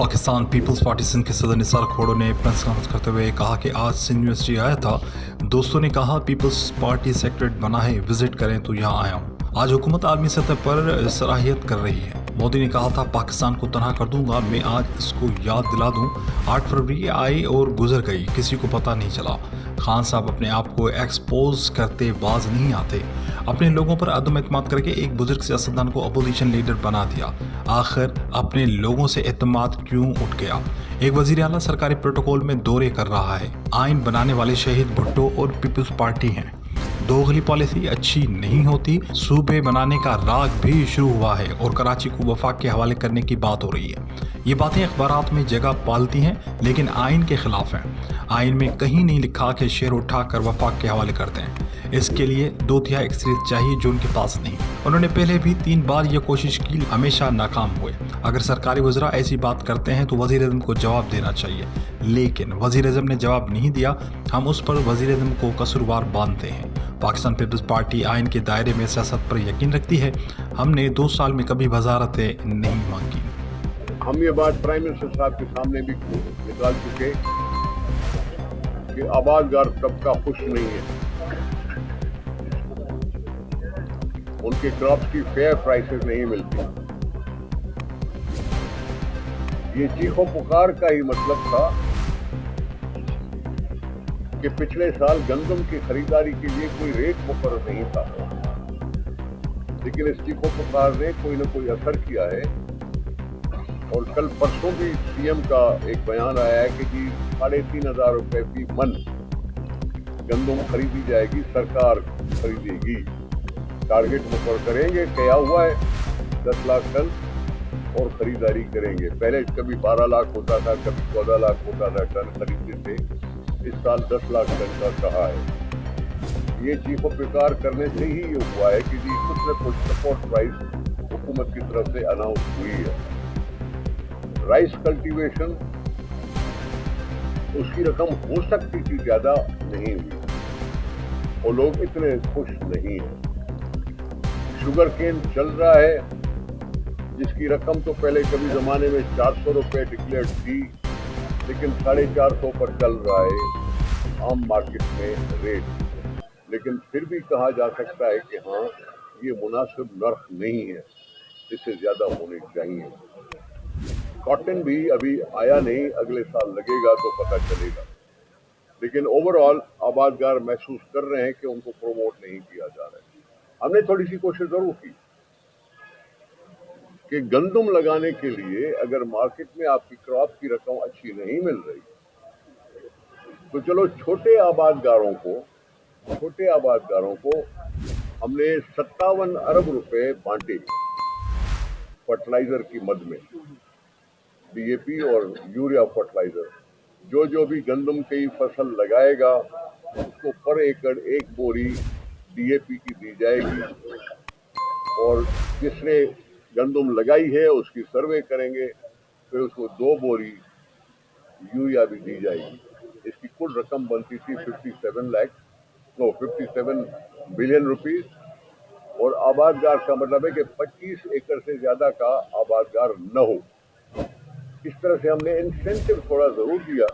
Pakistan peoples party Sindh के सदर निसार खोड़ो ने प्रेस कॉन्फ्रेंस करते हुए कहा कि आज सिंध यूनिवर्सिटी आया था। दोस्तों ने कहा पीपल्स पार्टी सेक्रेटरीट बना है, विजिट करें तो यहाँ आया हूँ। आज हुकूमत आलमी सतह पर सराहियत कर रही है। मोदी ने कहा था पाकिस्तान को तनहा कर दूंगा, मैं आज इसको याद दिला दूं। 8 फरवरी आई और गुजर गई, किसी को पता नहीं चला। खान साहब अपने आप को एक्सपोज करते बाज नहीं आते। अपने लोगों पर अदम एतमाद करके एक बुजुर्ग सियासतदान को अपोजिशन लीडर बना दिया। आखिर अपने लोगों से एतमाद क्यों उठ गया? एक वजीर आला सरकारी प्रोटोकॉल में दौरे कर रहा है। आइन बनाने वाले शहीद भुट्टो और पीपल्स पार्टी हैं। दोगली पॉलिसी अच्छी नहीं होती। सूबे बनाने का राग भी शुरू हुआ है और कराची को वफाक के हवाले करने की बात हो रही है। ये बातें अखबारात में जगह पालती हैं, लेकिन आइन के खिलाफ हैं। आइन में कहीं नहीं लिखा कि शेर उठा कर वफाक के हवाले करते हैं। इसके लिए 2/3 अक्सरियत चाहिए जो उनके पास नहीं। उन्होंने पहले भी 3 बार यह कोशिश की, हमेशा नाकाम हुए। अगर सरकारी वज़रा ऐसी बात करते हैं तो वज़ीर-ए-आज़म को जवाब देना चाहिए, लेकिन वज़ीर-ए-आज़म ने जवाब नहीं दिया। हम उस पर वज़ीर-ए-आज़म को कसूरवार बांधते हैं। पाकिस्तान पीपल्स पार्टी आइन के दायरे में सियासत पर यकीन रखती है। हमने 2 साल में कभी वजारतें नहीं मांगी। हम ये बात प्राइम मिनिस्टर साहब के सामने भी निकाल चुके कि आबादगार तबका खुश नहीं है। उनके क्रॉप्स की फेयर प्राइसेस नहीं मिलती। ये चीखो पुकार का ही मतलब था कि पिछले साल गंदम की खरीदारी के लिए कोई रेट मुकर्रर नहीं था, लेकिन इस चीखो पुकार ने कोई ना कोई असर किया है। और कल परसों भी सीएम का एक बयान आया है कि जी 3,500 रुपए फी मन गंदम खरीदी जाएगी, सरकार खरीदेगी। टारगेट मुकर्रर करेंगे, क्या हुआ है 10 लाख टन और खरीदारी करेंगे। पहले कभी 12 लाख होता था, कभी 14 लाख होता था टन खरीदते थे। इस साल 10 लाख टन का कहा है। ये चीखो पुकार करने से ही ये हुआ है कि जी कुछ न कुछ सपोर्ट प्राइस हुकूमत की तरफ से अनाउंस हुई है। राइस कल्टीवेशन उसकी रकम हो सकती थी, ज्यादा नहीं हुई और लोग इतने खुश नहीं हैं। शुगर केन चल रहा है, जिसकी रकम तो पहले कभी जमाने में 400 रुपए डिक्लेयर्ड थी, लेकिन 450 पर चल रहा है आम मार्केट में रेट। लेकिन फिर भी कहा जा सकता है कि हाँ, ये मुनासिब नर्ख नहीं है, इससे ज्यादा होने चाहिए। कॉटन भी अभी आया नहीं, अगले साल लगेगा तो पता चलेगा। लेकिन ओवरऑल आबादगार महसूस कर रहे हैं कि उनको प्रोमोट नहीं किया जा रहा है। हमने थोड़ी सी कोशिश जरूर की कि गंदम लगाने के लिए अगर मार्केट में आपकी क्रॉप की रकम अच्छी नहीं मिल रही तो चलो छोटे आबादगारों को हमने 57 अरब रुपए बांटे फर्टिलाइजर की मद में, डीएपी और यूरिया फर्टिलाइजर। जो भी गंदम की फसल लगाएगा उसको पर एकड़ 1 बोरी डीएपी की दी जाएगी, और जिसने गंदम लगाई है उसकी सर्वे करेंगे, फिर उसको 2 बोरी यूरिया भी दी जाएगी। इसकी कुल रकम बनती थी 57 बिलियन रुपीस। और आबादगार का मतलब है कि 25 एकड़ से ज्यादा का आबादगार न हो। इस तरह से हमने इंसेंटिव थोड़ा जरूर दिया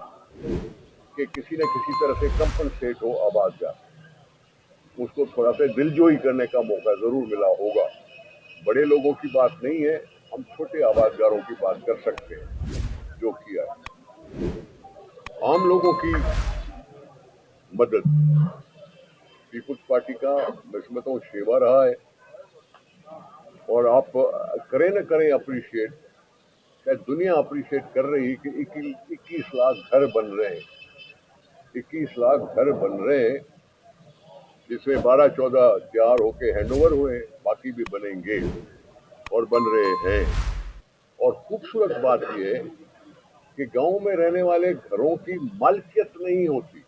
कि किसी न किसी तरह से कंपनसेट हो आबादगार, उसको थोड़ा सा दिलजोई करने का मौका जरूर मिला होगा। बड़े लोगों की बात नहीं है, हम छोटे आबादगारों की बात कर सकते हैं जो किया है। आम लोगों की मदद पीपुल्स पार्टी का मैं समझता हूँ सेवा रहा है। और आप करें न करें अप्रिशिएट, शायद दुनिया अप्रिशिएट कर रही कि 21 लाख घर बन रहे हैं। 21 लाख घर बन रहे हैं, जिसमें 12-14 तैयार होके हैंडओवर हुए, बाकी भी बनेंगे और बन रहे हैं। और खूबसूरत बात यह है कि गांव में रहने वाले घरों की मालिकियत नहीं होती,